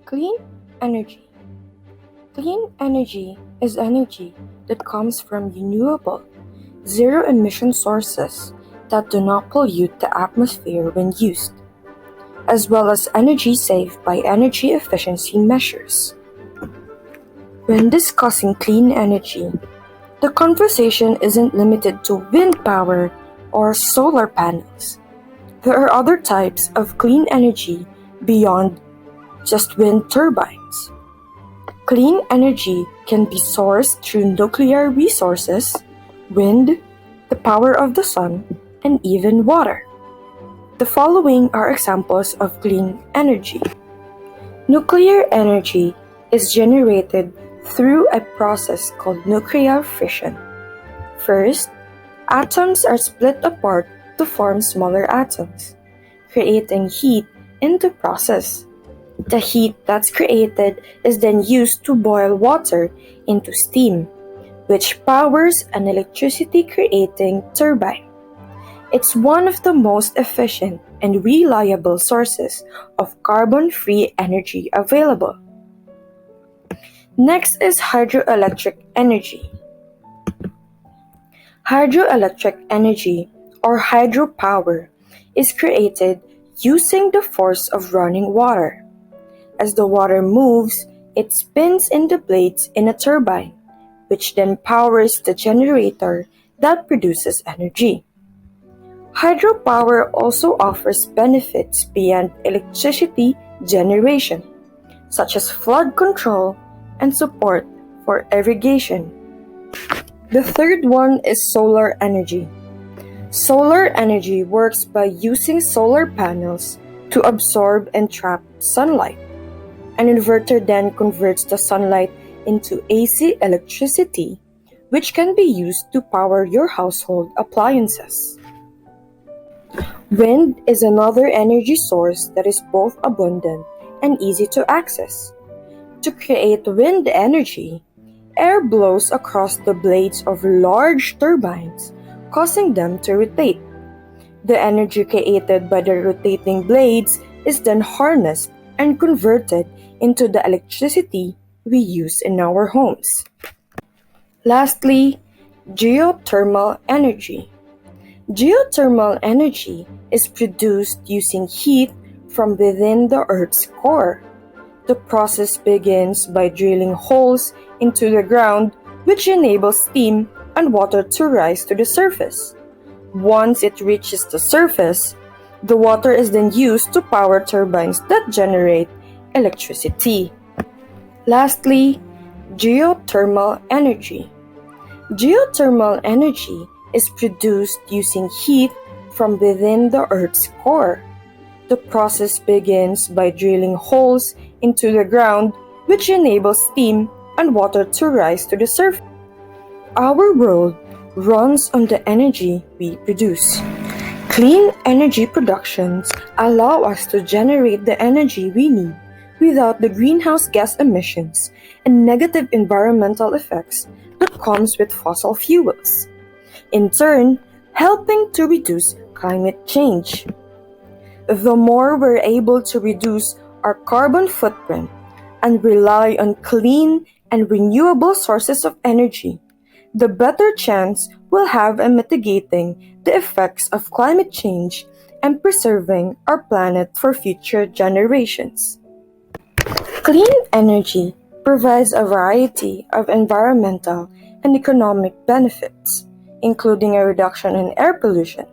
Clean energy. Clean energy is energy that comes from renewable, zero-emission sources that do not pollute the atmosphere when used, as well as energy saved by energy efficiency measures. When discussing clean energy, the conversation isn't limited to wind power or solar panels. There are other types of clean energy beyond just wind turbines. Clean energy can be sourced through nuclear resources, wind, the power of the sun, and even water. The following are examples of clean energy. Nuclear energy is generated through a process called nuclear fission. First, atoms are split apart to form smaller atoms, creating heat in the process. The heat that's created is then used to boil water into steam, which powers an electricity creating turbine. It's one of the most efficient and reliable sources of carbon-free energy available. Next is hydroelectric energy. Hydroelectric energy, or hydropower, is created using the force of running water. As the water moves, it spins in the blades in a turbine, which then powers the generator that produces energy. Hydropower also offers benefits beyond electricity generation, such as flood control and support for irrigation. The third one is solar energy. Solar energy works by using solar panels to absorb and trap sunlight. An inverter then converts the sunlight into AC electricity, which can be used to power your household appliances. Wind is another energy source that is both abundant and easy to access. To create wind energy, air blows across the blades of large turbines, causing them to rotate. The energy created by the rotating blades is then harnessed and converted into the electricity we use in our homes. Lastly, geothermal energy. Geothermal energy is produced using heat from within the Earth's core. The process begins by drilling holes into the ground, which enables steam and water to rise to the surface. Once it reaches the surface, the water is then used to power turbines that generate electricity. Lastly, geothermal energy. Geothermal energy is produced using heat from within the Earth's core. The process begins by drilling holes into the ground, which enables steam and water to rise to the surface. Our world runs on the energy we produce. Clean energy productions allow us to generate the energy we need without the greenhouse gas emissions and negative environmental effects that comes with fossil fuels, in turn helping to reduce climate change. The more we're able to reduce our carbon footprint and rely on clean and renewable sources of energy, the better chance we'll have in mitigating the effects of climate change and preserving our planet for future generations. Clean energy provides a variety of environmental and economic benefits, including a reduction in air pollution.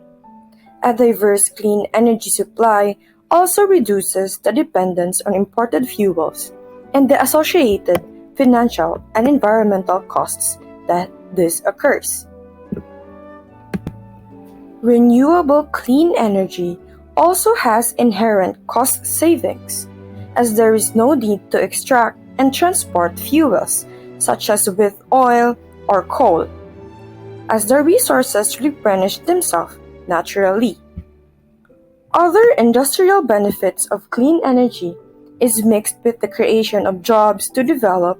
A diverse clean energy supply also reduces the dependence on imported fuels and the associated financial and environmental costs that this occurs. Renewable clean energy also has inherent cost savings, as there is no need to extract and transport fuels such as with oil or coal, as the resources replenish themselves naturally. Other industrial benefits of clean energy is mixed with the creation of jobs to develop,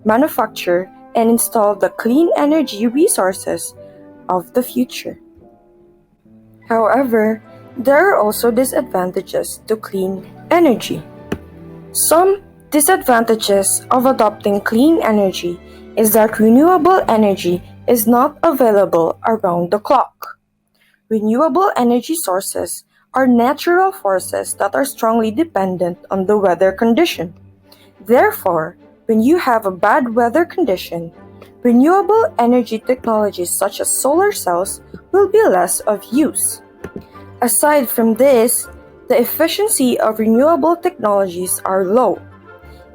manufacture, and install the clean energy resources of the future. However, there are also disadvantages to clean energy. Some Disadvantages of adopting clean energy is that renewable energy is not available around the clock. Renewable energy sources are natural forces that are strongly dependent on the weather condition. Therefore, when you have a bad weather condition, renewable energy technologies such as solar cells will be less of use. Aside from this, the efficiency of renewable technologies are low.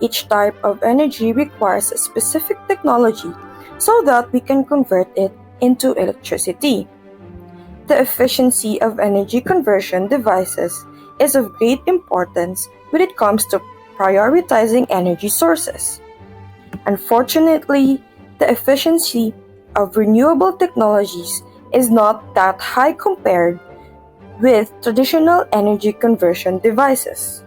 Each type of energy requires a specific technology so that we can convert it into electricity. The efficiency of energy conversion devices is of great importance when it comes to prioritizing energy sources. Unfortunately, the efficiency of renewable technologies is not that high compared with traditional energy conversion devices.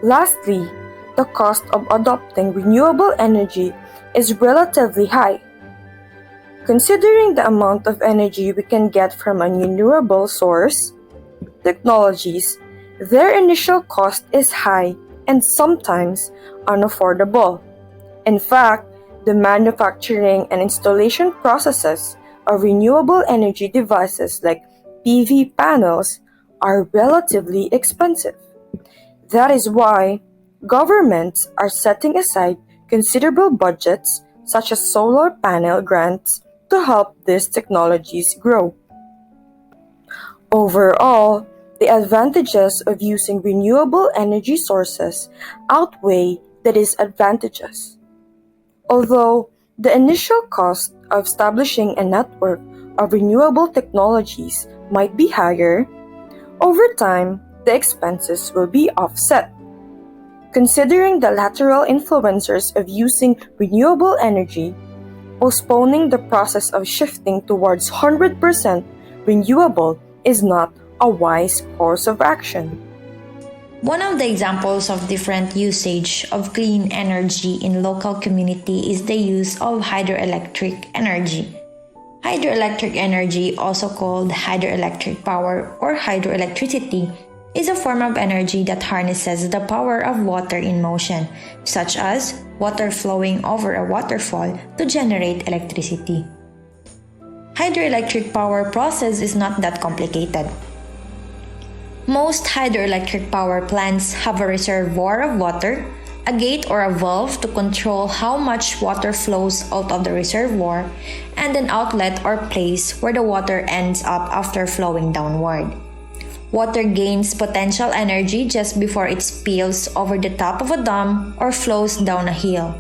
Lastly, the cost of adopting renewable energy is relatively high. Considering the amount of energy we can get from a renewable source, technologies, their initial cost is high and sometimes unaffordable. In fact, the manufacturing and installation processes of renewable energy devices like PV panels are relatively expensive. That is why governments are setting aside considerable budgets, such as solar panel grants, to help these technologies grow. Overall, the advantages of using renewable energy sources outweigh the disadvantages. Although the initial cost of establishing a network of renewable technologies might be higher, over time, the expenses will be offset. Considering the lateral influences of using renewable energy, postponing the process of shifting towards 100% renewable is not a wise course of action. One of the examples of different usage of clean energy in local community is the use of hydroelectric energy. Hydroelectric energy, also called hydroelectric power or hydroelectricity, is a form of energy that harnesses the power of water in motion, such as water flowing over a waterfall to generate electricity. Hydroelectric power process is not that complicated. Most hydroelectric power plants have a reservoir of water, a gate or a valve to control how much water flows out of the reservoir, and an outlet or place where the water ends up after flowing downward. Water gains potential energy just before it spills over the top of a dam or flows down a hill.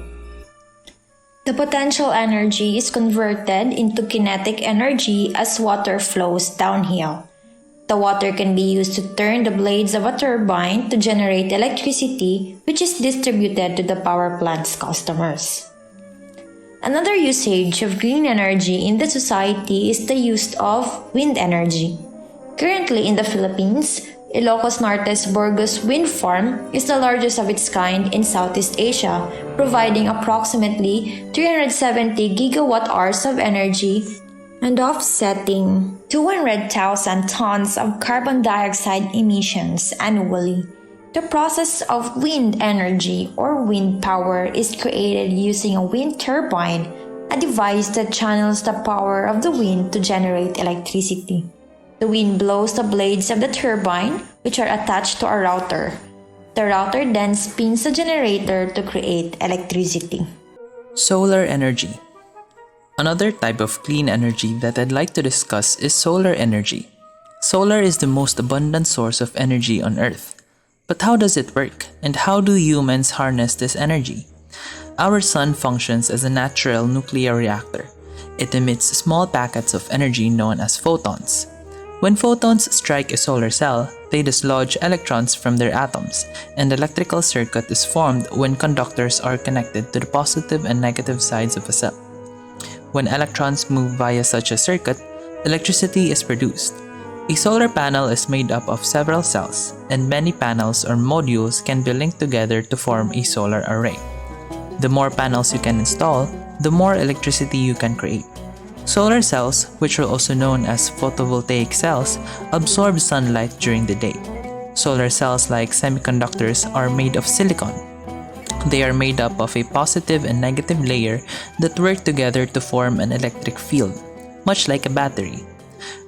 The potential energy is converted into kinetic energy as water flows downhill. The water can be used to turn the blades of a turbine to generate electricity, which is distributed to the power plant's customers. Another usage of green energy in the society is the use of wind energy. Currently in the Philippines, Ilocos Norte's Burgos Wind Farm is the largest of its kind in Southeast Asia, providing approximately 370 gigawatt-hours of energy and offsetting 200,000 tons of carbon dioxide emissions annually. The process of wind energy or wind power is created using a wind turbine, a device that channels the power of the wind to generate electricity. The wind blows the blades of the turbine, which are attached to a router. The router then spins the generator to create electricity. Solar energy. Another type of clean energy that I'd like to discuss is solar energy. Solar is the most abundant source of energy on Earth. But how does it work, and how do humans harness this energy? Our sun functions as a natural nuclear reactor. It emits small packets of energy known as photons. When photons strike a solar cell, they dislodge electrons from their atoms, and an electrical circuit is formed when conductors are connected to the positive and negative sides of a cell. When electrons move via such a circuit, electricity is produced. A solar panel is made up of several cells, and many panels or modules can be linked together to form a solar array. The more panels you can install, the more electricity you can create. Solar cells, which are also known as photovoltaic cells, absorb sunlight during the day. Solar cells, like semiconductors, are made of silicon. They are made up of a positive and negative layer that work together to form an electric field, much like a battery.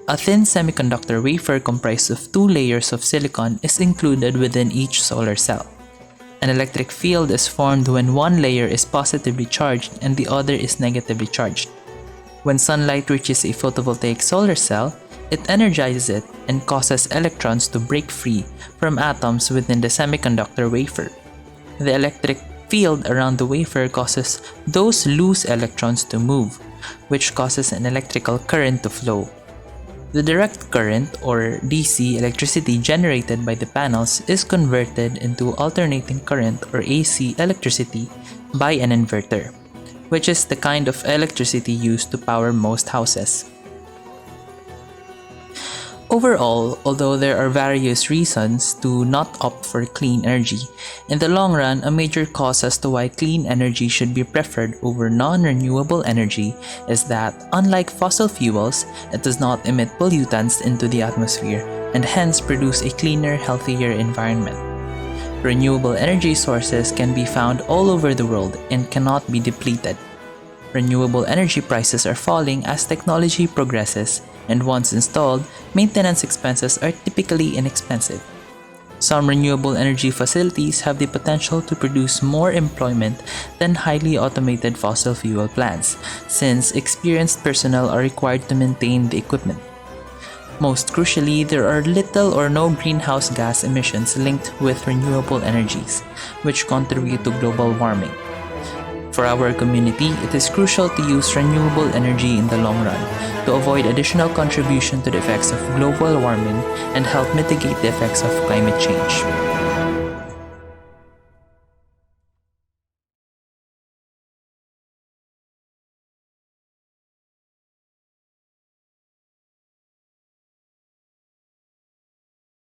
A thin semiconductor wafer comprised of two layers of silicon is included within each solar cell. An electric field is formed when one layer is positively charged and the other is negatively charged. When sunlight reaches a photovoltaic solar cell, it energizes it and causes electrons to break free from atoms within the semiconductor wafer. The electric field around the wafer causes those loose electrons to move, which causes an electrical current to flow. The direct current, or DC electricity generated by the panels, is converted into alternating current, or AC electricity, by an inverter, which is the kind of electricity used to power most houses. Overall, although there are various reasons to not opt for clean energy, in the long run, a major cause as to why clean energy should be preferred over non-renewable energy is that, unlike fossil fuels, it does not emit pollutants into the atmosphere and hence produce a cleaner, healthier environment. Renewable energy sources can be found all over the world and cannot be depleted. Renewable energy prices are falling as technology progresses, and once installed, maintenance expenses are typically inexpensive. Some renewable energy facilities have the potential to produce more employment than highly automated fossil fuel plants, since experienced personnel are required to maintain the equipment. Most crucially, there are little or no greenhouse gas emissions linked with renewable energies, which contribute to global warming. For our community, it is crucial to use renewable energy in the long run to avoid additional contribution to the effects of global warming and help mitigate the effects of climate change.